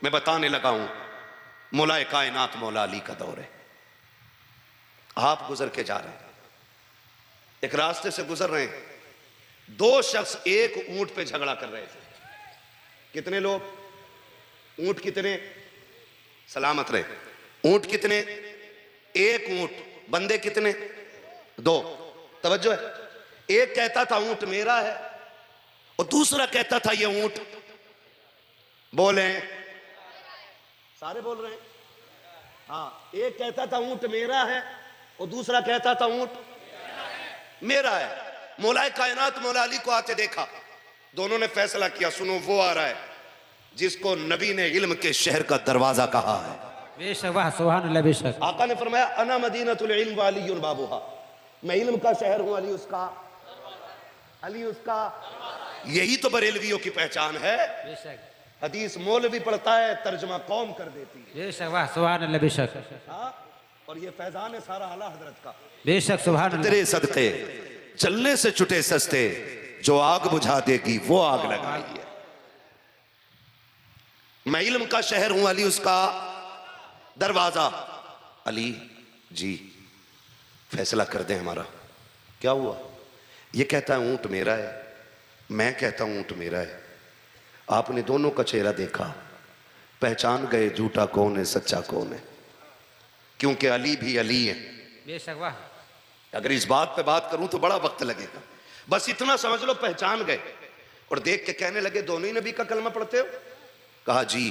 मैं बताने लगा हूं मौलाए कायनात मौला अली का दौर है। आप गुजर के जा रहे हैं, एक रास्ते से गुजर रहे हैं, दो शख्स एक ऊंट पे झगड़ा कर रहे थे। कितने लोग? ऊंट कितने? सलामत रहे। ऊंट कितने? एक ऊंट। बंदे कितने? दो। तवज्जो है। एक कहता था ऊंट मेरा है और दूसरा कहता था ये ऊंट, बोले सारे बोल रहे हैं हाँ, एक कहता था ऊंट मेरा है और दूसरा कहता था ऊंट मेरा है। मौलाए कायनात मौला अली को आते देखा, दोनों ने फैसला किया, सुनो वो आ रहा है जिसको नबी ने इल्म के शहर का दरवाजा कहा है। बेशक, वाह सुभान अल्लाह। बेशक आका ने फरमाया अना मदीनतुल इल्म व अलीयुन बाबुहा, मैं इल्म का शहर हूं, अली उसका, अली उसका। यही तो बरेलवियों की पहचान है। बेशक, हदीस मौलवी पढ़ता है, तर्जुमा कौम कर देती है। बेशक, वाह सुभान अल्लाह। बेशक, हाँ, और ये फैजान है सारा आला हजरत का। बेशक सुभान अल्लाह। तेरे सदके चलने से छुटे सस्ते, जो आग बुझा देगी वो आग लगाई है। मैं इल्म का शहर हूं, अली उसका दरवाजा। अली जी फैसला कर दे हमारा। क्या हुआ? ये कहता है ऊंट मेरा है, मैं कहता हूं ऊंट मेरा है। आपने दोनों का चेहरा देखा, पहचान गए झूठा कौन है सच्चा कौन है, क्योंकि अली भी अली है। बेशक, वाह। अगर इस बात पे बात करूं तो बड़ा वक्त लगेगा, बस इतना समझ लो पहचान गए। और देख के कहने लगे दोनों ही नबी का कलमा पढ़ते हो? कहा जी।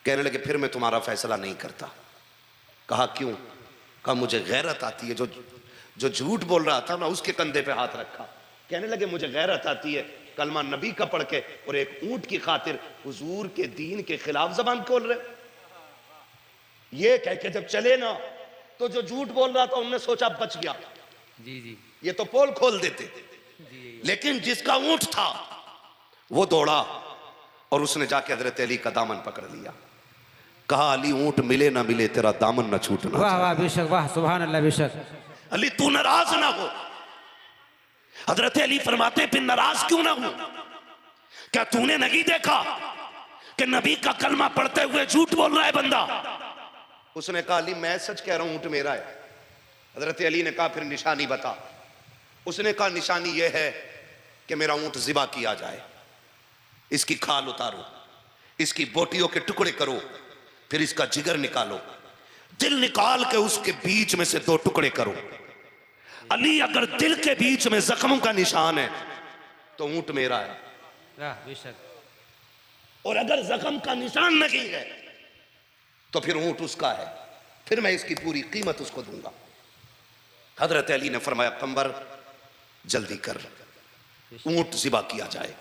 कहने लगे फिर मैं तुम्हारा फैसला नहीं करता। कहा क्यों? कहा मुझे गैरत आती है, जो झूठ बोल रहा था ना उसके कंधे पे हाथ रखा। कहने लगे मुझे गैरत आती है कलमा नबी का पढ़ के और एक ऊंट की खातिर हुजूर के दीन के खिलाफ जबान खोल रहे। ये कह के जब चले ना तो जो झूठ बोल रहा था उनने सोचा बच गया, जी जी, ये तो पोल खोल देते। लेकिन जिसका ऊंट था वो दौड़ा और उसने जाके हजरत अली का दामन पकड़ लिया। कहा अली ऊंट मिले ना मिले तेरा दामन न छूटना। वाह वाह, बेशक, वाह सुभान अल्लाह। बेशक, अली तू नाराज ना हो। हजरत अली फरमाते फिर नाराज क्यों ना हो? क्या तूने नहीं देखा कि नबी का कलमा पढ़ते हुए झूठ बोल रहा है बंदा? उसने कहा अली मैं सच कह रहा हूं ऊंट मेरा है। हजरत अली ने कहा फिर निशानी बता। उसने कहा निशानी यह है कि मेरा ऊंट ज़िबा किया जाए, इसकी खाल उतारो, इसकी बोटियों के टुकड़े करो, फिर इसका जिगर निकालो, दिल निकाल के उसके बीच में से दो टुकड़े करो। अली अगर दिल के बीच में जख्मों का निशान है तो ऊंट मेरा है, बेशक, और अगर जख्म का निशान नहीं है तो फिर ऊंट उसका है, फिर मैं इसकी पूरी कीमत उसको दूंगा। हजरत अली ने फरमाया पैगंबर जल्दी कर, ऊंट ज़िबा किया जाए।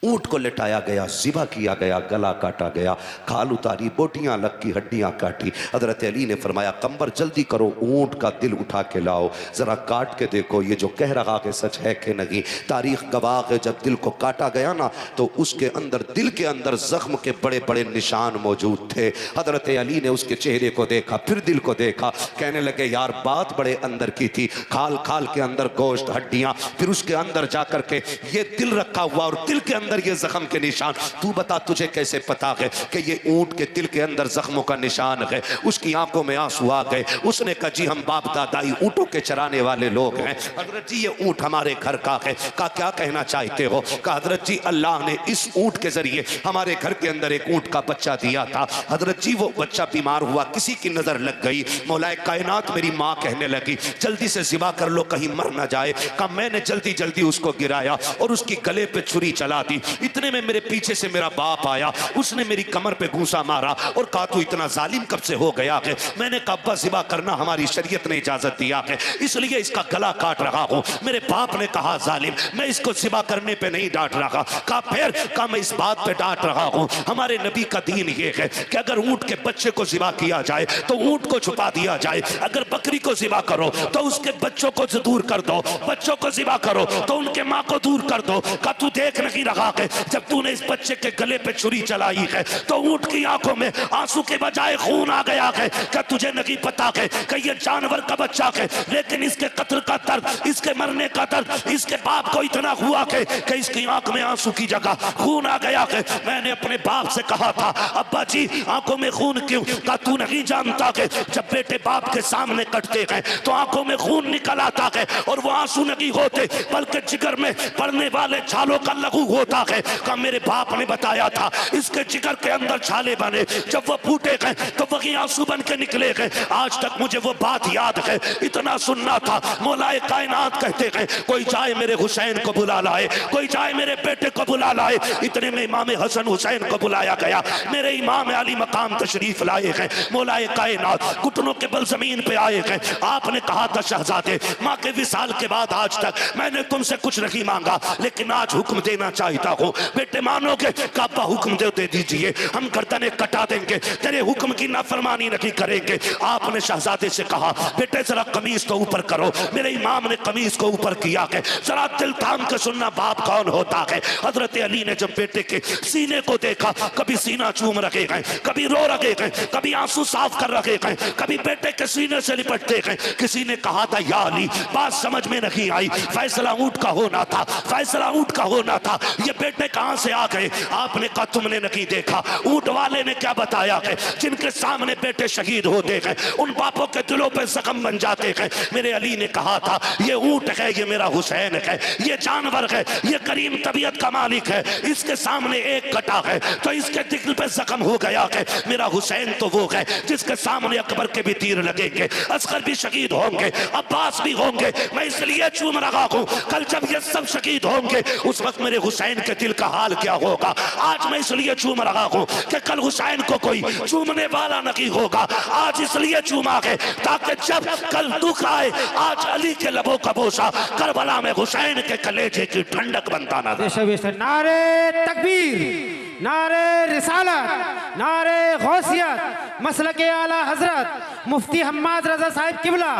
ऊंट को लिटाया गया, ज़िबा किया गया, गला काटा गया, खाल उतारी, बोटियां अलग की, हड्डियां काटी। हजरत अली ने फरमाया कम्बर जल्दी करो, ऊंट का दिल उठा के लाओ, जरा काट के देखो ये जो कह रहा है सच है कि नहीं। तारीख गवाह है जब दिल को काटा गया ना तो उसके अंदर, दिल के अंदर जख्म के बड़े बड़े निशान मौजूद थे। हजरत अली ने उसके चेहरे को देखा, फिर दिल को देखा, कहने लगे यार बात बड़े अंदर की थी, खाल खाल के अंदर गोश्त, हड्डियां, फिर उसके अंदर जाकर के ये दिल रखा हुआ और दिल के अंदर ये जख्म के निशान। तू बता तुझे कैसे पता है कि ये ऊंट के दिल के अंदर जख्मों का निशान है? उसकी आंखों में आंसू आ गए। उसने कहा जी हम बाप दादाई ऊंटों के चराने वाले लोग हैं। हजरत जी ये ऊंट हमारे घर का है। कहा क्या कहना चाहते हो? कहा हजरत जी अल्लाह ने इस ऊंट के जरिए हमारे घर के अंदर एक ऊंट का बच्चा दिया था। हजरत जी वो बच्चा बीमार हुआ, किसी की नजर लग गई, मौलाए कायनात मेरी माँ कहने लगी जल्दी से ज़िबा कर लो कहीं मर ना जाए। कहा मैंने जल्दी जल्दी उसको गिराया और उसकी गले पे छुरी चला दी। इतने में मेरे पीछे से मेरा बाप आया, उसने मेरी कमर पे घूंसा मारा और कहा तू इतना जालिम कब से हो गया है? मैंने कहा अब्बा ज़िबा करना हमारी शरीयत ने इजाजत दिया है, इसलिए इसका गला काट रहा हूं। मेरे बाप ने कहा जालिम, मैं इसको ज़िबा करने पे नहीं डांट रहा। कहा फिर? कहा मैं इस बात पे डांट रहा हूं, हमारे नबी का दीन ये है कि अगर ऊंट के बच्चे को ज़िबा किया जाए तो ऊंट को छुपा दिया जाए, अगर बकरी को ज़िबा करो तो उसके बच्चों को दूर कर दो, बच्चों को ज़िबा करो तो उनके माँ को दूर कर दो। कहा तू देख नहीं रहा के जब तूने इस बच्चे के गले पे छुरी चलाई है तो ऊंट की आंखों में आंसू के बजाय खून आ गया है। क्या तुझे नहीं पता है कि ये जानवर का बच्चा है, लेकिन इसके कत्ल का दर्द, इसके मरने का दर्द इसके बाप को इतना हुआ कि इसकी आंख में आंसू की जगह खून आ गया है। मैंने अपने बाप से कहा था, अब्बा जी आंखों में खून क्यों? कहा तू नहीं जानता कि जब बेटे बाप के सामने कटते हैं तो आंखों में खून निकल आता है और वो आंसू नहीं होते बल्कि जिगर में पड़ने वाले छालों का लहू होता है। कहा मेरे बाप ने बताया था इसके जिगर के अंदर छाले बने, जब वो फूटे गए तो वही आंसू बन के निकले गए। आज तक मुझे वो बात याद है, इतना सुनना था। मौलाए कायनात कहते हैं कोई जाए मेरे हुसैन को बुला लाए, कोई जाए मेरे बेटे को बुला लाए। इतने में इमाम हसन हुसैन को बुलाया गया, मेरे इमाम अली मकाम तशरीफ लाए हैं। मौलाए कायनात घुटनों के बल जमीन पे आए हैं। आपने कहा था शहजादे माँ के विसाल के बाद आज तक मैंने तुमसे कुछ नहीं मांगा, लेकिन आज हुक्म देना चाहता हूँ। बेटे मानोगे? काबा हुक्म दे दीजिए, हम गर्दनें कटा देंगे, तेरे हुक्म की नाफरमानी नहीं करेंगे। आपने शहजादे से कहा बेटे जरा कमीज तो ऊपर करो। मेरे इमाम ने कमीज को ऊपर किया है। जरा दिल थाम के सुनना बाप कौन होता है। हजरत अली ने जब बेटे के सीने को देखा, कभी सीना चूम रखे गए, कभी रो रखे गए, कभी आंसू साफ कर रखे गए, कभी बेटे के सीने से लिपटते गए। किसी ने कहा था या अली बात समझ में नहीं आई, फैसला ऊंट का होना था, फैसला ऊंट का होना था, ये बेटे कहां से आ गए? आपने कहा तुमने नहीं देखा, ऊंट वाले ने क्या बताया है? जिनके सामने बेटे शहीद होते हैं उन बापों के दिलों पे जख्म बन जाते हैं। मेरे अली ने कहा था ये ऊंट है, ये मेरा हुसैन है, ये जानवर है, ये करीम तबीयत का मालिक है, इसके सामने एक कटा है तो इसके दिल पे जख्म हो गया है। मेरा हुसैन तो वो है जिसके सामने अकबर के भी तीर लगेंगे, असगर भी शहीद होंगे, अब्बास भी होंगे। मैं इसलिए चूम रहा हूं, कल जब ये सब शहीद होंगे उस वक्त मेरे हुसैन के दिल का हाल क्या होगा। आज मैं इसलिए चूम रहा हूं कि कल हुसैन को कोई चूमने वाला नहीं होगा। आज इसलिए चूमा है ताकि जब कल दुख आए आज अली के लबों का बोसा करबला में हुसैन के कलेजे की ठंडक बनता ना। नारे तकबीर, नारे रिसालत, नारे गौसियत, मसलके आला हजरत मुफ्ती हम्माद रजा साहिब किबला,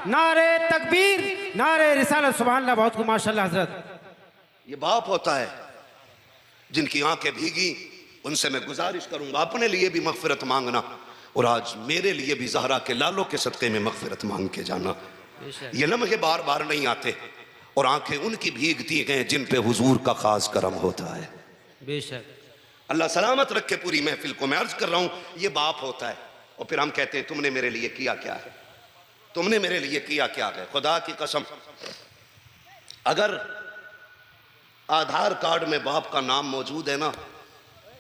नारे तकबीर, नारे रिसालत। सुभान अल्लाह, बहुत को माशाअल्लाह हजरत। ये बाप होता है जिनकी आंखें भीगी, उनसे मैं गुजारिश करूंगा अपने लिए भी मगफिरत मांगना और आज मेरे लिए भी ज़हरा के लालों के सदक़े में मगफिरत मांग के जाना। ये लम्हे बार बार नहीं आते और आंखें उनकी भीगती हैं जिन पे हुजूर का खास करम होता है। बेशक अल्लाह सलामत रखे पूरी महफिल को। मैं अर्ज कर रहा हूं ये बाप होता है और फिर हम कहते हैं तुमने मेरे लिए किया क्या है, तुमने मेरे लिए किया क्या है। खुदा की कसम अगर आधार कार्ड में बाप का नाम मौजूद है ना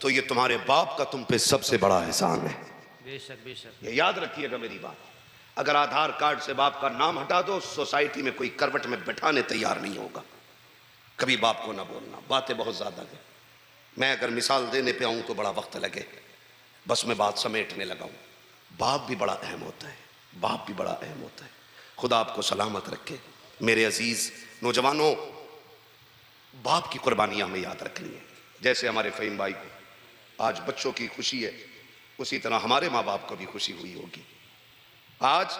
तो ये तुम्हारे बाप का तुम पे सबसे बड़ा एहसान है। बेशक बेशक, ये याद रखिएगा मेरी बात। अगर आधार कार्ड से बाप का नाम हटा दो सोसाइटी में कोई करवट में बैठाने तैयार नहीं होगा। कभी बाप को ना बोलना, बातें बहुत ज्यादा है। मैं अगर मिसाल देने पे आऊं तो बड़ा वक्त लगे, बस मैं बात समेटने लगा हूं। बाप भी बड़ा अहम होता है, बाप भी बड़ा अहम होता है। खुदा आपको सलामत रखे मेरे अजीज नौजवानों। बाप की कुर्बानियां हमें याद रखनी है। जैसे हमारे फ़हीम भाई को आज बच्चों की खुशी है, उसी तरह हमारे माँ बाप को भी खुशी हुई होगी। आज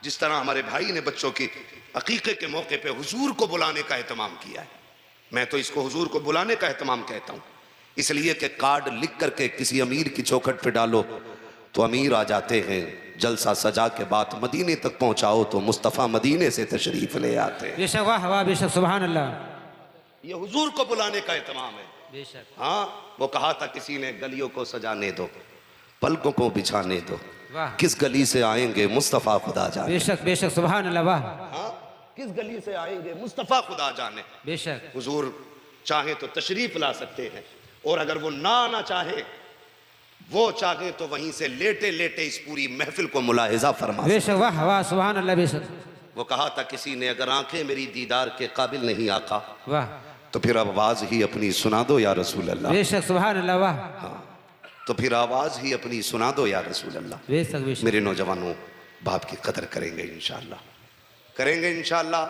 जिस तरह हमारे भाई ने बच्चों की अकीक़े के मौके पे हुजूर को बुलाने का एहतमाम किया है, मैं तो इसको हुजूर को बुलाने का एहतमाम कहता हूँ। इसलिए कि कार्ड लिख करके किसी अमीर की चौखट पे डालो तो अमीर आ जाते हैं, जलसा सजा के बाद मदीने तक पहुँचाओ तो मुस्तफ़ा मदीने से तशरीफ ले आते हैं। बेशक, वाह वाह, बेशक, सुभान अल्लाह। ये हुजूर को बुलाने का एहतमाम है। बेशक, हाँ, वो कहा था किसी ने गलियों को सजाने दो, पलकों को बिछाने दो, वाह, किस गली से आएंगे मुस्तफ़ा खुदा जाने। बेशक बेशक, सुभान अल्लाह, वाह। हाँ, किस गली से आएंगे मुस्तफ़ा खुदा जाने। बेशक, हुजूर चाहे तो तशरीफ ला सकते हैं और अगर वो ना चाहे, वो चाहे तो वहीं से लेटे लेटे इस पूरी महफिल को मुलाहिजा फरमा। बेशक, वाह वाह, सुभान अल्लाह, बेशक। वो कहा था किसी ने अगर आंखें मेरी दीदार के काबिल नहीं आका वाह, तो फिर आवाज ही अपनी सुना दो या रसूल अल्लाह। बेशक, सुभान अल्लाह, वाह। हाँ, तो फिर आवाज ही अपनी सुना दो या रसूल अल्लाह। बेशक बेशक, मेरे नौजवानों बाप की कदर करेंगे इंशाअल्लाह, करेंगे इंशाअल्लाह,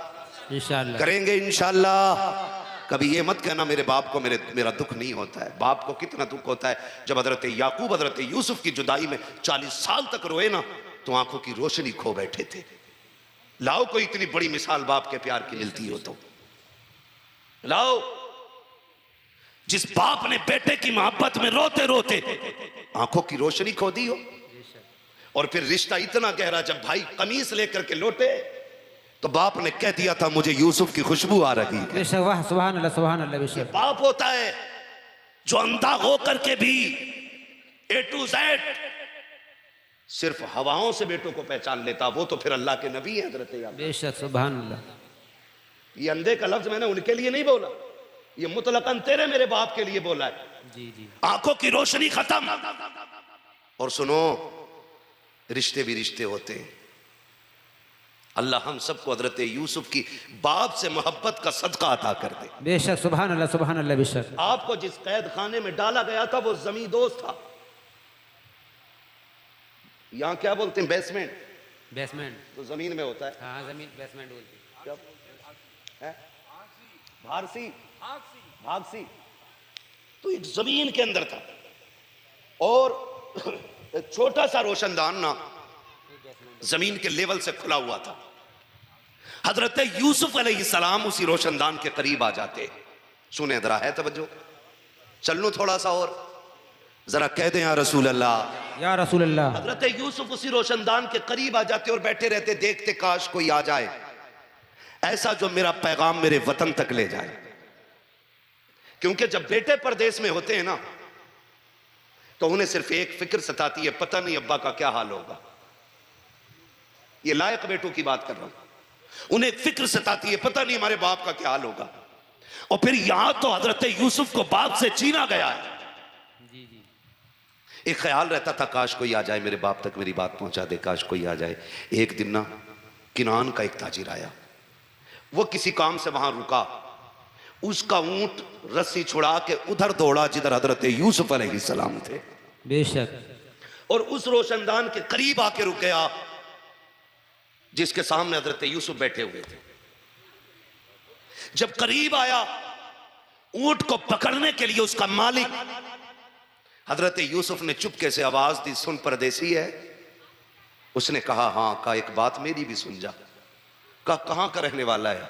इंशाअल्लाह, करेंगे इंशाअल्लाह। कभी ये मत कहना मेरे बाप को मेरा दुख नहीं होता है। बाप को कितना दुख होता है जब हजरत याकूब हजरत यूसुफ की जुदाई में 40 साल तक रोए ना तो आंखों की रोशनी खो बैठे थे। लाओ कोई इतनी बड़ी मिसाल बाप के प्यार की मिलती हो तो लाओ। जिस बाप ने बेटे की मोहब्बत में रोते रोते आंखों की रोशनी खो दी हो, और फिर रिश्ता इतना गहरा, जब भाई कमीज लेकर के लौटे तो बाप ने कह दिया था मुझे यूसुफ की खुशबू आ रही है। बेशक, वाह, सुभान अल्लाह, सुभान अल्लाह। बेशक बाप होता है जो अंधा होकर के भी A to Z सिर्फ हवाओं से बेटों को पहचान लेता, वो तो फिर अल्लाह के नबी है हजरत याकूब। बेशक, सुभान अल्लाह। ये अंधे का लफ्ज मैंने उनके लिए नहीं बोला, ये मुतलकन तेरे मेरे बाप के लिए बोला है। जी जी। आंखों की रोशनी खत्म। और सुनो, रिश्ते भी रिश्ते होते हैं। अल्लाह हम सबको हजरत यूसुफ की बाप से मोहब्बत का सदका अता कर दे। बेशक, सुभान अल्लाह, सुभान अल्लाह। बेशक आपको जिस कैद खाने में डाला गया था वो जमींदोज था, यहाँ क्या बोलते हैं, बेसमेंट। बेसमेंट तो जमीन में होता है। हाँ, जमीन बेसमेंट बोलते हैं। क्या है? भारसी, भागसी। तो एक जमीन के अंदर था और एक छोटा सा रोशनदान ना जमीन के लेवल से खुला हुआ था। हजरत यूसुफ अलैहिस्सलाम उसी रोशनदान के करीब आ जाते। सुने जरा, है तवज्जो, चल लूं थोड़ा सा और जरा कह दें या रसूल अल्लाह, या रसूल अल्लाह। हजरत यूसुफ उसी रोशनदान के करीब आ जाते और बैठे रहते, देखते काश कोई आ जाए ऐसा जो मेरा पैगाम मेरे वतन तक ले जाए। क्योंकि जब बेटे परदेश में होते हैं ना तो उन्हें सिर्फ एक फिक्र सताती है, पता नहीं अब्बा का क्या हाल होगा। ये लायक बेटों की बात कर रहा हूं। उन्हें एक फिक्र सताती है, पता नहीं हमारे बाप का क्या हाल होगा। और फिर यहां तो हजरत यूसुफ को बाप से छीना गया है। एक ख्याल रहता था काश कोई आ जाए मेरे बाप तक मेरी बात पहुंचा दे, काश कोई आ जाए। एक दिन ना किनान का एक ताजिर आया, वो किसी काम से वहां रुका, उसका ऊंट रस्सी छुड़ा के उधर दौड़ा जिधर हजरत यूसुफ अलैहिस्सलाम थे। बेशक। और उस रोशनदान के करीब आके रुक गया जिसके सामने हजरत यूसुफ बैठे हुए थे। जब करीब आया ऊंट को पकड़ने के लिए उसका मालिक हजरत यूसुफ ने चुपके से आवाज दी, सुन परदेसी है? उसने कहा हाँ। कहा एक बात मेरी भी सुन जा। कहा कहां का रहने वाला है?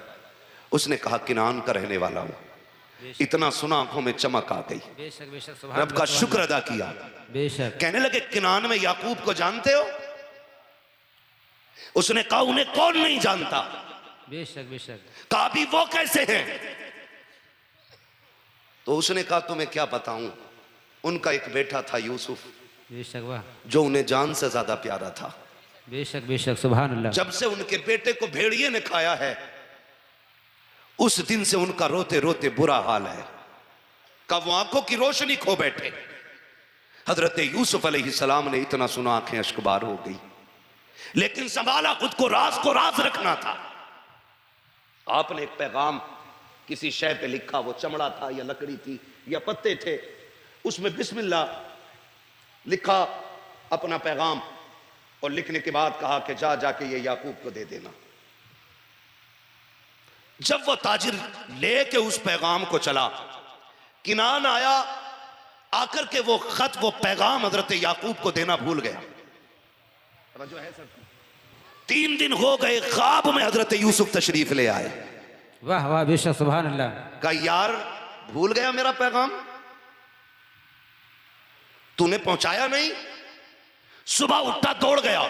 उसने कहा किनान का रहने वाला हूं। इतना सुना आंखों में चमक आ गई। बेशक, बेशक, सुभान रब का शुक्र अदा किया। बेशक। कहने लगे किनान में याकूब को जानते हो? उसने कहा उन्हें कौन नहीं जानता। बेशक, बेशक। कहा भी वो कैसे हैं? तो उसने कहा तुम्हें क्या बताऊं, उनका एक बेटा था यूसुफ। बेशक, वाह। जो उन्हें जान से ज्यादा प्यारा था। बेशक, बेशक, सुभान अल्लाह। जब से उनके बेटे को भेड़िए ने खाया है उस दिन से उनका रोते रोते बुरा हाल है। कब वो आंखों की रोशनी खो बैठे। हजरत यूसुफ अलैहिस्सलाम ने इतना सुना आंखें अश्कबार हो गई, लेकिन संभाला खुद को राज रखना था। आपने एक पैगाम किसी शय पे लिखा, वो चमड़ा था या लकड़ी थी या पत्ते थे, उसमें बिस्मिल्लाह लिखा अपना पैगाम, और लिखने के बाद कहा कि जाके ये याकूब को दे देना। जब वो ताजिर लेके उस पैगाम को चला, किनान आया, आकर के वो खत वो पैगाम हजरत याकूब को देना भूल गया। जो है सर 3 दिन हो गए, ख्वाब में हजरत यूसुफ तशरीफ ले आए। वाह वाह, बेशक, सुभान अल्लाह। कहा यार भूल गया मेरा पैगाम, तूने पहुंचाया नहीं। सुबह उठा दौड़ गया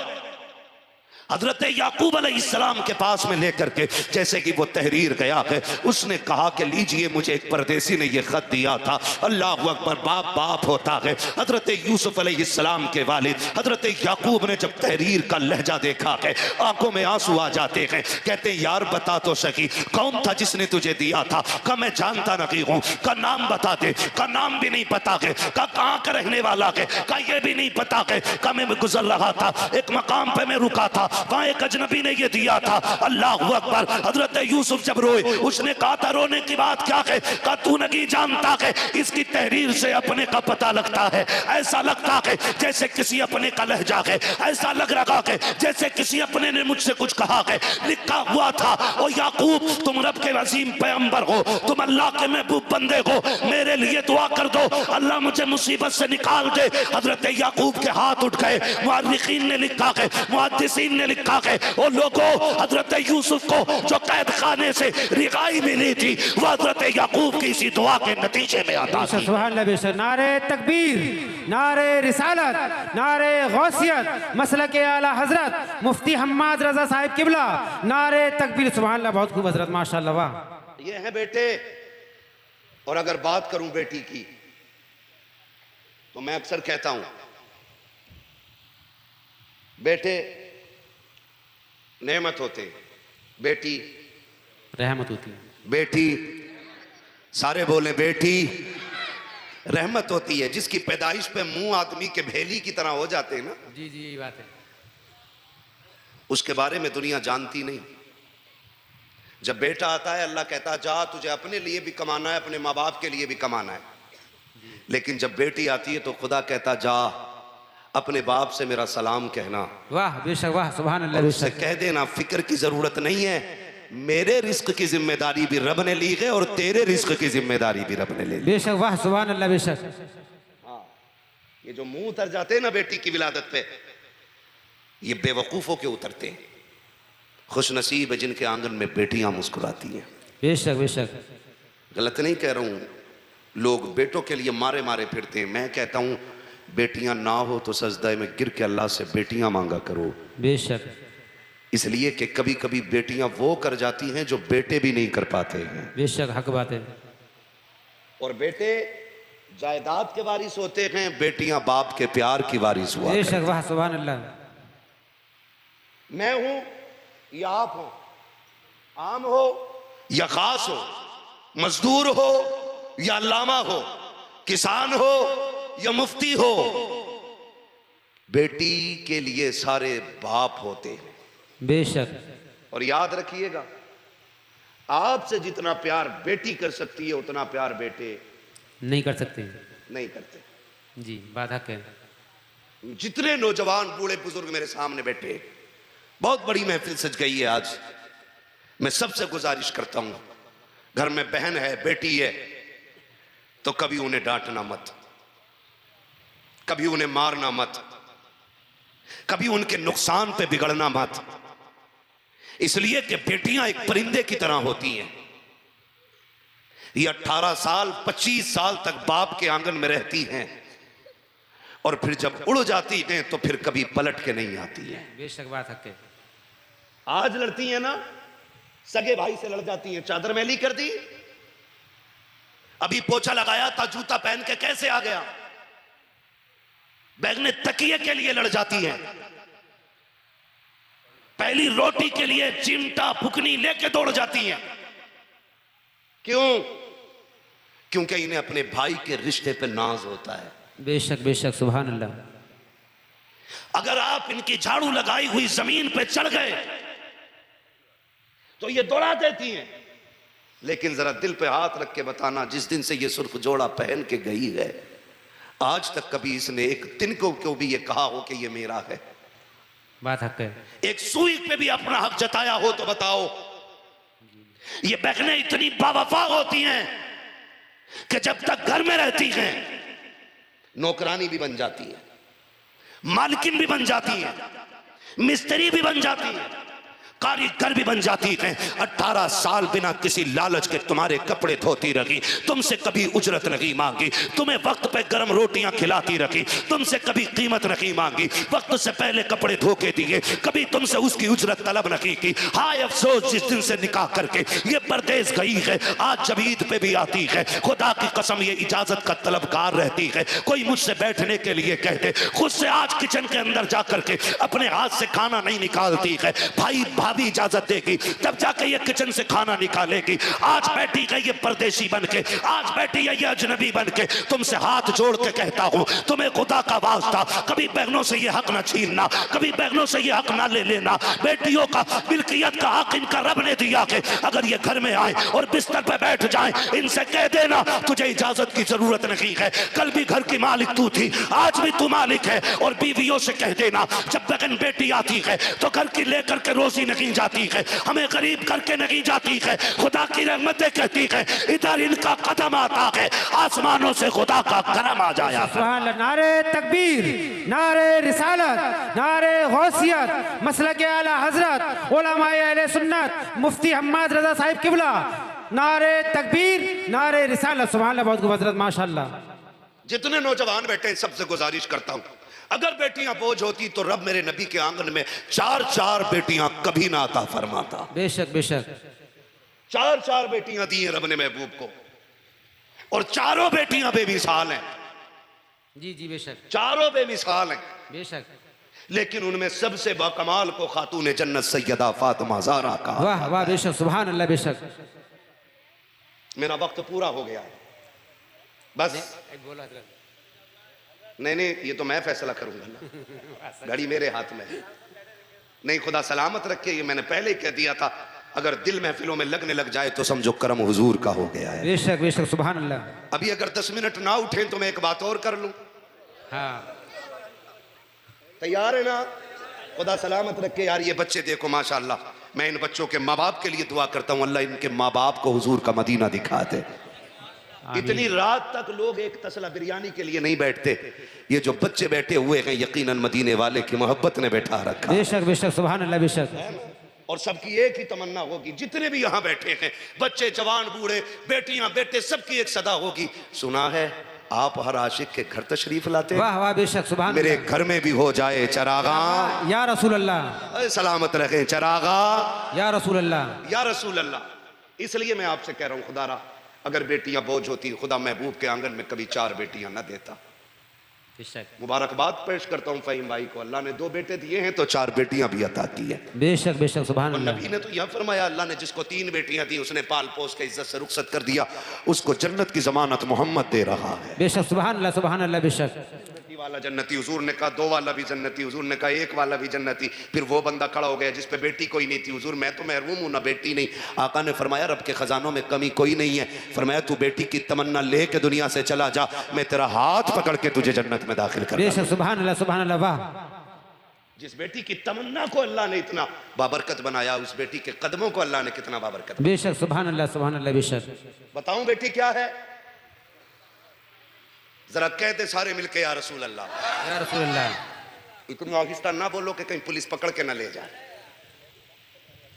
हजरत याकूब अलैहिस्सलाम के पास में लेकर के, जैसे कि वो तहरीर गया है, उसने कहा कि लीजिए मुझे एक परदेसी ने ये खत दिया था। अल्लाह अकबर, बाप बाप होता है। हजरत यूसुफ अलैहिस्सलाम के वालिद हजरत याकूब ने जब तहरीर का लहजा देखा है आंखों में आंसू आ जाते हैं। कहते हैं यार बता तो सकी कौन था जिसने तुझे दिया था? का मैं जानता नहीं हूं। का नाम बता दे। का नाम भी नहीं पता है। का कहां का रहने वाला है? का ये भी नहीं पता है। का मैं गुजर रहा था, एक मकाम पे मैं रुका था, वहां एक अजनबी ने ये दिया था। अल्लाह अकबर। हजरत यूसुफ जब रोए, उसने कहा था रोने की बात क्या है? कहा तू नहीं जानता है, इसकी तहरीर से अपने का पता लगता है। ऐसा लगता है जैसे किसी अपने का लहजा है, ऐसा लग रहा है जैसे किसी अपने ने मुझसे कुछ कहा है। लिखा हुआ था, ओ याकूब तुम रब के अजीम पैगंबर हो, तुम अल्लाह के महबूब बंदे हो, मेरे लिए दुआ कर दो, अल्लाह मुझे मुसीबत से निकाल दे। हजरत याकूब के हाथ उठ गए। मुअर्रिखीन ने लिखा है, मुहद्दिसीन ने लिखा है ओ लोगों, हजरत यूसुफ को जो कैद खाने से रिहाई मिली थी वो हजरत याकूब की इसी दुआ के नतीजे में आता बेशक थी। सुभान अल्लाह, बेशक। नारे तकबीर, नारे रिसालत, नारे गौसियत, मसलक आला हजरत मुफ्ती हम्माद रजा साहिब किबला, नारे तकबीर। सुभान अल्लाह, बहुत खूब हजरत, माशाअल्लाह, वाह। ये है बेटे। और अगर बात करूं बेटी की तो मैं अक्सर कहता हूं बेटे नेमत होते, बेटी रहमत होती है। बेटी सारे बोले बेटी रहमत होती है। जिसकी पैदाइश पे मुंह आदमी के भेली की तरह हो जाते हैं ना, जी जी, यही बात है। उसके बारे में दुनिया जानती नहीं। जब बेटा आता है अल्लाह कहता है जा तुझे अपने लिए भी कमाना है, अपने माँ बाप के लिए भी कमाना है। लेकिन जब बेटी आती है तो खुदा कहता जा अपने बाप से मेरा सलाम कहना। वाह, बेशक, वाह, सुभान अल्लाह, उससे बेशक। कह देना फिक्र की जरूरत नहीं है, मेरे रिस्क की जिम्मेदारी भी रब ने ली है और तेरे रिस्क की जिम्मेदारी भी रब ने ले ली। बेशक, वाह, सुभान अल्लाह, बेशक। हाँ, ये जो मुंह उतर जाते हैं ना बेटी की विलादत पे, ये बेवकूफों के उतरते हैं। खुश नसीब है जिनके आंगन में बेटियां मुस्कुराती हैं। बेशक, बेशक। गलत नहीं कह रहा हूं, लोग बेटों के लिए मारे मारे फिरते हैं। मैं कहता हूं बेटियां ना हो तो सजदा में गिर के अल्लाह से बेटियां मांगा करो। बेशक, इसलिए कि कभी कभी बेटियां वो कर जाती हैं जो बेटे भी नहीं कर पाते हैं। बेशक, हक बात है। और बेटे जायदाद के वारिस होते हैं, बेटियां बाप के प्यार की वारिस हुआ बेशक, करती। वाह, सुभान अल्लाह। मैं हूं या आप हो, आम हो या खास हो, मजदूर हो या अल्लामा हो, किसान हो या मुफ्ती हो, बेटी के लिए सारे बाप होते हैं। बेशक। और याद रखिएगा आपसे जितना प्यार बेटी कर सकती है उतना प्यार बेटे नहीं कर सकते। नहीं करते। जी, बात हक है। जितने नौजवान बूढ़े बुजुर्ग मेरे सामने बैठे, बहुत बड़ी महफिल सज गई है आज। मैं सबसे गुजारिश करता हूं, घर में बहन है, बेटी है, तो कभी उन्हें डांटना मत, कभी उन्हें मारना मत, कभी उनके नुकसान पे बिगड़ना मत। इसलिए कि बेटियां एक परिंदे की तरह होती हैं। ये 18 साल 25 साल तक बाप के आंगन में रहती हैं और फिर जब उड़ जाती हैं तो फिर कभी पलट के नहीं आती हैं। बेशक, बात हक है। आज लड़ती हैं ना, सगे भाई से लड़ जाती हैं, चादर मैली कर दी, अभी पोछा लगाया था, जूता पहन के कैसे आ गया, बैगने तकिए के लिए लड़ जाती हैं, पहली रोटी के लिए चिमटा फुकनी लेके दौड़ जाती हैं। क्यों? क्योंकि इन्हें अपने भाई के रिश्ते पे नाज होता है। बेशक, बेशक, सुभान अल्लाह। अगर आप इनकी झाड़ू लगाई हुई जमीन पे चढ़ गए तो ये दौड़ा देती हैं। लेकिन जरा दिल पे हाथ रख के बताना, जिस दिन से ये सुर्ख जोड़ा पहन के गई है आज तक कभी इसने एक तिनकों को भी ये कहा हो कि ये मेरा है? बात हक है। एक सुई पे भी अपना हक जताया हो तो बताओ। ये बहनें इतनी बावफा होती हैं कि जब तक घर में रहती हैं नौकरानी भी बन जाती है, मालकिन भी बन जाती है, मिस्त्री भी बन जाती है, कारीगर भी बन जाती है। 18 साल बिना किसी लालच के तुम्हारे कपड़े धोती रही, तुमसे कभी उजरत नहीं मांगी, तुम्हें वक्त पे गर्म रोटियां खिलाती रही, तुमसे कभी कीमत नहीं मांगी, वक्त से पहले कपड़े धो के दिए, कभी तुमसे उसकी उजरत तलब नहीं की। हाय अफसोस जिस दिन से निकाह करके ये परदेश गई है, आज जब ईद पे भी आती है खुदा की कसम ये इजाजत का तलबगार रहती है। कोई मुझसे बैठने के लिए कहते, खुद से आज किचन के अंदर जाकर के अपने हाथ से खाना नहीं निकालती है। भाई भाभी इजाजत देगी तब जाके ये किचन से खाना निकालेगी। आज बैठी है ये परदेशी बन के, आज बैठी है ये अजनबी बन के। तुमसे हाथ जोड़ के कहता हूं, तुम्हें खुदा का वास्ता कभी बहनों से ये हक ना छीनना, कभी बहनों से ये हक ना ले लेना। बेटियों का मिल्कियत का हक इनका रब ने दिया कि अगर ये घर में आए और बिस्तर पे बैठ जाए इनसे कह देना तुझे इजाजत की जरूरत नहीं है, कल भी घर की मालिक तू थी, आज भी तू मालिक है। और बीवियों से कह देना जब बहन बेटी आती है तो घर की लेकर के रोजी नहीं जाती है, हमें गरीब करके नहीं जाती है। खुदा की रहमतें कहती है इधर इनका कदम आता है आसमानों से खुदा का करम आ जाया। सुभान अल्लाह। नारे तकबीर, नारे रिसालत, नारे गौसियत, मसलक आला हजरत, उलमाए अहले सुन्नत, मुफ्ती हम्माद रजा साहिब किबला, नारे तकबीर, नारे रिसालत। सुभान अल्लाह, बहुत खूब हजरत, माशाअल्लाह। जितने नौजवान बैठे हैं सबसे गुजारिश करता हूं, अगर बेटियां बोझ होती तो रब मेरे नबी के आंगन में 4-4 बेटियां कभी ना अता फरमाता। बेशक बेशक। 4-4 बेटियां दी हैं रब ने महबूब को, और चारों बेटियां बेमिसाल हैं। जी जी बेशक, चारों बेमिसाल हैं। बेशक। लेकिन उनमें सबसे बाकमाल को खातून जन्नत सैयदा फातिमा ज़हरा का। वाह वाह, बेशक, सुभान अल्लाह, बेशक। मेरा वक्त पूरा हो गया है, बस। नहीं, ये तो मैं फैसला करूंगा ना, घड़ी मेरे हाथ में है। नहीं, खुदा सलामत रखे, ये मैंने पहले ही कह दिया था, अगर दिल महफिलों में लगने लग जाए तो समझो करम हुजूर का हो गया है। बेशक बेशक, सुभान अल्लाह। अभी अगर 10 मिनट ना उठे तो मैं एक बात और कर लूं। हाँ, तैयार है ना? खुदा सलामत रखे यार। ये बच्चे देखो माशाअल्लाह, मैं इन बच्चों के माँ बाप के लिए दुआ करता हूँ, अल्लाह इनके माँ बाप को हुजूर का मदीना दिखा दे। इतनी रात तक लोग एक तसला बिरयानी के लिए नहीं बैठते, ये जो बच्चे बैठे हुए हैं यकीनन मदीने वाले की मोहब्बत ने बैठा रखा। बेशक बेशक, सुभान अल्लाह, बेशक। और सबकी एक ही तमन्ना होगी, जितने भी यहाँ बैठे हैं, बच्चे जवान बूढ़े, बेटियां बेटे, सबकी एक सदा होगी, सुना है आप हर आशिक के घर तशरीफ लाते। वाह वाह, बेशक, सुभान। मेरे घर में भी हो जाए चरागा या रसूल अल्लाह, सलामत रखे चरागा या रसूल अल्लाह, या रसूल अल्लाह। इसलिए मैं आपसे कह रहा हूँ, खुदारा अगर बेटियां बोझ होती, खुदा महबूब के आंगन में कभी 4 बेटियां न देता। मुबारकबाद पेश करता हूँ फ़हीम भाई को, अल्लाह ने 2 बेटे दिए हैं तो 4 बेटियां भी अता की है। बेशक बेशक, सुभान अल्लाह। नबी ने तो यह फरमाया, अल्लाह ने जिसको 3 बेटियां दी उसने पाल पोस के इज्जत से रुखसत कर दिया, उसको जन्नत की जमानत मोहम्मद दे रहा है। बेशक, सुभान अल्लाह, सुभान अल्लाह, बेशक। वाला जन्नती, हुजूर ने कहा 2 वाला भी जन्नती, हुजूर ने कहा 1 वाला भी जन्नती। फिर वो बंदा खड़ा हो गया जिस पे बेटी कोई नहीं थी, हुजूर मैं तो महरूम हूं ना बेटी नहीं। आका ने फरमाया रब के खजानों में कमी कोई नहीं है, फरमाया तू बेटी की तमन्ना लेके दुनिया से चला जा, मैं तेरा हाथ पकड़ के तुझे जन्नत में दाखिल कर। बेशक, सुभान अल्लाह, सुभान अल्लाह, वाह। जिस बेटी की तमन्ना को अल्लाह ने इतना बाबरकत बनाया, उस बेटी के कदमों को अल्लाह ने कितना बाबरकत। बेशक, सुभान अल्लाह, सुभान अल्लाह, बेशक। बताऊं बेटी क्या है? जरा कहते सारे मिलके या रसूल अल्लाह, या रसूल अल्लाह। इतनी आहिस्ता ना बोलो कि कहीं पुलिस पकड़ के ना ले जाए।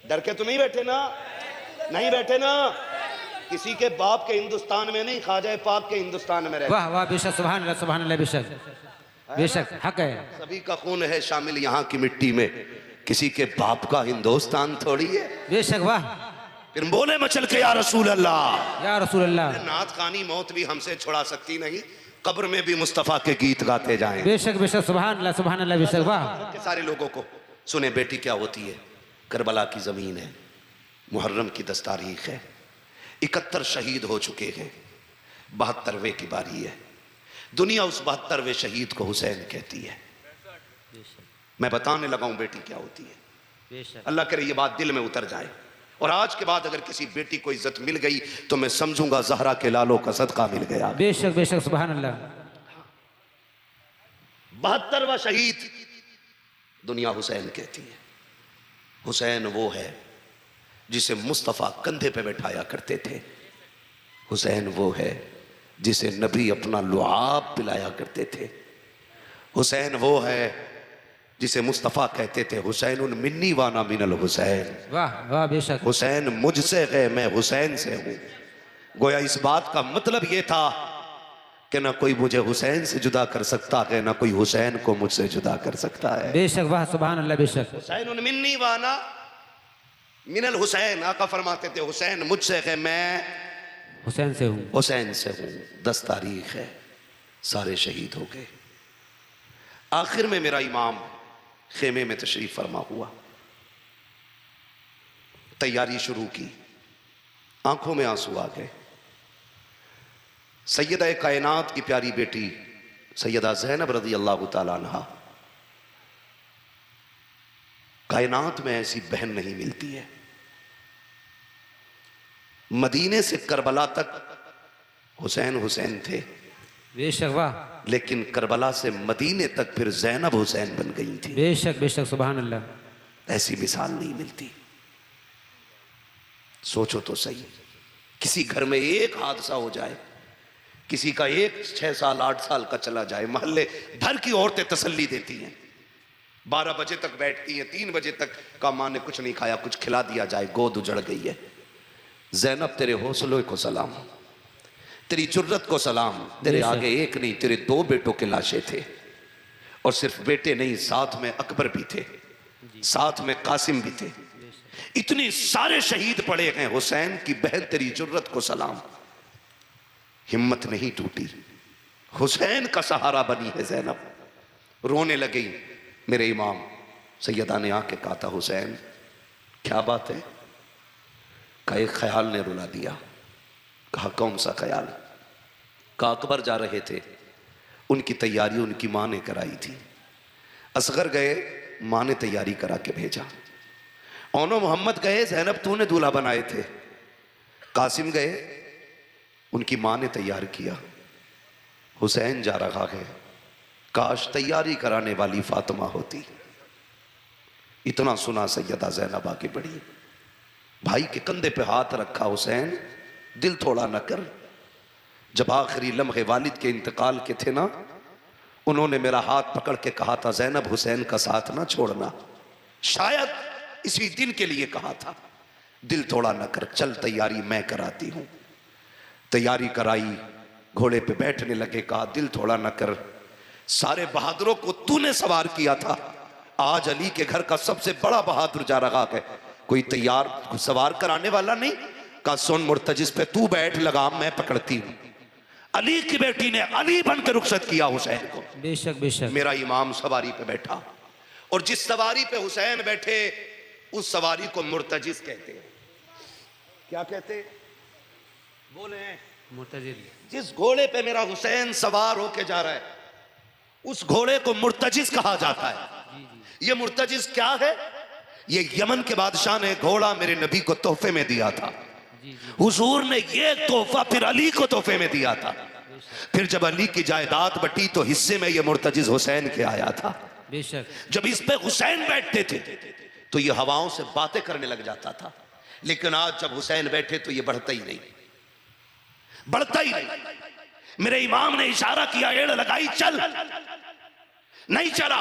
डर के तो नहीं बैठे ना? नहीं बैठे ना? किसी के बाप के हिंदुस्तान में नहीं, ख्वाजा पाक के हिंदुस्तान में रहते। वाह वाह, बेशक, सुभान अल्लाह, सुभान अल्लाह, बेशक बेशक, हक है। सभी का खून है शामिल यहाँ की मिट्टी में, किसी के बाप का हिंदुस्तान थोड़ी है। बेशक, वाह। फिर बोले मचल के या रसूल अल्लाह, या रसूल अल्लाह। नात खानी मौत भी हमसे छुड़ा सकती नहीं, कब्र में भी मुस्तफा के गीत गाते जाएं। बेशक बेशक, सुभान अल्लाह, सुभान अल्लाह, बेशक, वाह। सारे लोगों को सुने बेटी क्या होती है। करबला की जमीन है, मुहर्रम की 10 तारीख है, 71 शहीद हो चुके हैं, 72वें की बारी है। दुनिया उस 72वें शहीद को हुसैन कहती है। मैं बताने लगा हूं बेटी क्या होती है। अल्लाह करे ये बात दिल में उतर जाए, और आज के बाद अगर किसी बेटी को इज्जत मिल गई तो मैं समझूंगा ज़हरा के लालों का सदका मिल गया। बेशक बेशक, सुभान अल्लाह। 72वां शहीद दुनिया हुसैन कहती है। हुसैन वो है जिसे मुस्तफ़ा कंधे पे बैठाया करते थे। हुसैन वो है जिसे नबी अपना लुआब पिलाया करते थे। हुसैन वो है जिसे मुस्तफ़ा कहते थे हुसैन मिन्नी वाना मिनल हुसैन। वाह वाह, बेशक। हुसैन मुझसे है, मैं हुसैन से हूँ। गोया इस बात का मतलब ये था कि ना कोई मुझे हुसैन से जुदा कर सकता है, ना कोई हुसैन को मुझसे जुदा कर सकता है। बेशक, वाह, सुभान अल्लाह, बेशक। हुसैन मिन्नी वाना मिनल हुसैन, आका फरमाते थे हुसैन मुझसे है, मैं हुसैन से हूँ। हुसैन से हूँ। 10 तारीख है, सारे शहीद हो गए। आखिर में मेरा इमाम खेमे में तशरीफ फरमा हुआ, तैयारी शुरू की, आंखों में आंसू आ गए। सैयदा कायनात की प्यारी बेटी सैयदा ज़ैनब रज़ी अल्लाह ताला अन्हा, कायनात में ऐसी बहन नहीं मिलती है। मदीने से करबला तक हुसैन हुसैन थे, बेशक, वाह। लेकिन करबला से मदीने तक फिर ज़ैनब हुसैन बन गई थी। बेशक बेशक, सुभान अल्लाह। ऐसी मिसाल नहीं मिलती। सोचो तो सही, किसी घर में एक हादसा हो जाए, किसी का 1 6 साल 8 साल का चला जाए, मोहल्ले भर की औरतें तसल्ली देती हैं, 12 बजे तक बैठती हैं, 3 बजे तक का माँ ने कुछ नहीं खाया, कुछ खिला दिया जाए, गोद उजड़ गई है। ज़ैनब तेरे हौसले को सलाम, तेरी जुर्रत को सलाम। तेरे आगे एक नहीं तेरे 2 बेटों के लाशें थे, और सिर्फ बेटे नहीं, साथ में अकबर भी थे, साथ में कासिम भी थे। इतने सारे शहीद पड़े हैं। हुसैन की बहन तेरी जुर्रत को सलाम, हिम्मत नहीं टूटी, हुसैन का सहारा बनी है ज़ैनब। रोने लगी। मेरे इमाम सैयदा ने आके कहा था, हुसैन क्या बात है? कहा एक ख्याल ने रुला दिया। कहा कौन सा ख्याल? कहा अकबर जा रहे थे, उनकी तैयारी उनकी माँ ने कराई थी। असगर गए, माँ ने तैयारी करा के भेजा। ओनो मोहम्मद गए, ज़ैनब तूने दूल्हा बनाए थे। कासिम गए, उनकी माँ ने तैयार किया। हुसैन जा रहा है, काश तैयारी कराने वाली फातिमा होती। इतना सुना सैयदा ज़ैनब आगे बढ़ी, भाई के कंधे पे हाथ रखा। हुसैन दिल थोड़ा न कर। जब आखिरी लम्हे वालिद के इंतकाल के थे ना, उन्होंने मेरा हाथ पकड़ के कहा था, ज़ैनब हुसैन का साथ ना छोड़ना। शायद इसी दिन के लिए कहा था। दिल थोड़ा न कर, चल तैयारी मैं कराती हूं। तैयारी कराई, घोड़े पे बैठने लगे। कहा दिल थोड़ा न कर, सारे बहादुरों को तूने सवार किया था, आज अली के घर का सबसे बड़ा बहादुर जा रहा है, कोई तैयार सवार कराने वाला नहीं। का सुन मुर्तजिस पे तू बैठ, लगाम मैं पकड़ती हूं। अली की बेटी ने अली बनकर रुखसत किया हुसैन को। बेशक बेशक। मेरा इमाम सवारी पे बैठा, और जिस सवारी पे हुसैन बैठे उस सवारी को मुर्तजिस कहते हैं। क्या कहते? बोले मुर्तजिस। जिस घोड़े पे मेरा हुसैन सवार होके जा रहा है उस घोड़े को मुर्तजिस कहा जाता है। ये मुर्तजिस क्या है? ये यमन के बादशाह ने घोड़ा मेरे नबी को तोहफे में दिया था। हुजूर ने ये तोहफा फिर अली को तोहफे में दिया था। फिर जब अली की जायदाद बटी तो हिस्से में ये मुर्तजिस हुसैन के आया था। बेशक। जब इस पे हुसैन बैठते थे तो ये हवाओं से बातें करने लग जाता था, लेकिन आज जब हुसैन बैठे तो ये बढ़ता ही नहीं, बढ़ता ही नहीं। मेरे इमाम ने इशारा किया, एड़ लगाई, चल, नहीं चला।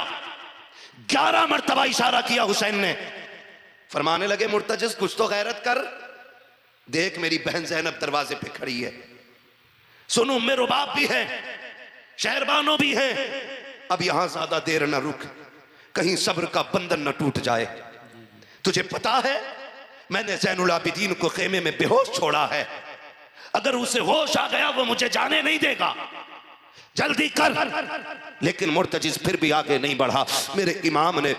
11 मरतबा इशारा किया हुसैन ने। फरमाने लगे, मुर्तजिस कुछ तो गैरत कर, देख मेरी बहन ज़ैनब दरवाजे पे खड़ी है, सुनो मेरे रुबाब भी है, शहरबानो भी है, अब यहां ज्यादा देर न रुक, कहीं सब्र का बंधन न टूट जाए। तुझे पता है मैंने ज़ैनुल आबिदीन को खेमे में बेहोश छोड़ा है, अगर उसे होश आ गया वो मुझे जाने नहीं देगा, जल्दी कर। लेकिन मुर्तजिस फिर भी आगे नहीं बढ़ा। मेरे इमाम ने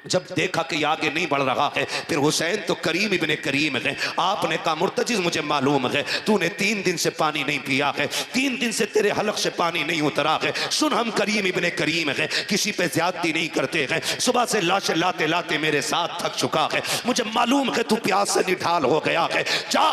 जब देखा कि आगे नहीं बढ़ रहा है, फिर हुसैन तो करीम इब्ने करीम है, आपने कहा मुर्तजिस मुझे मालूम है तूने 3 दिन से पानी नहीं पिया है, 3 दिन से तेरे हलक से पानी नहीं उतरा है। सुन, हम करीम इब्ने करीम है, किसी पे ज्यादती नहीं करते हैं। सुबह से लाशें लाते लाते मेरे साथ थक चुका है, मुझे मालूम है तू प्यास से निढाल हो गया है, जा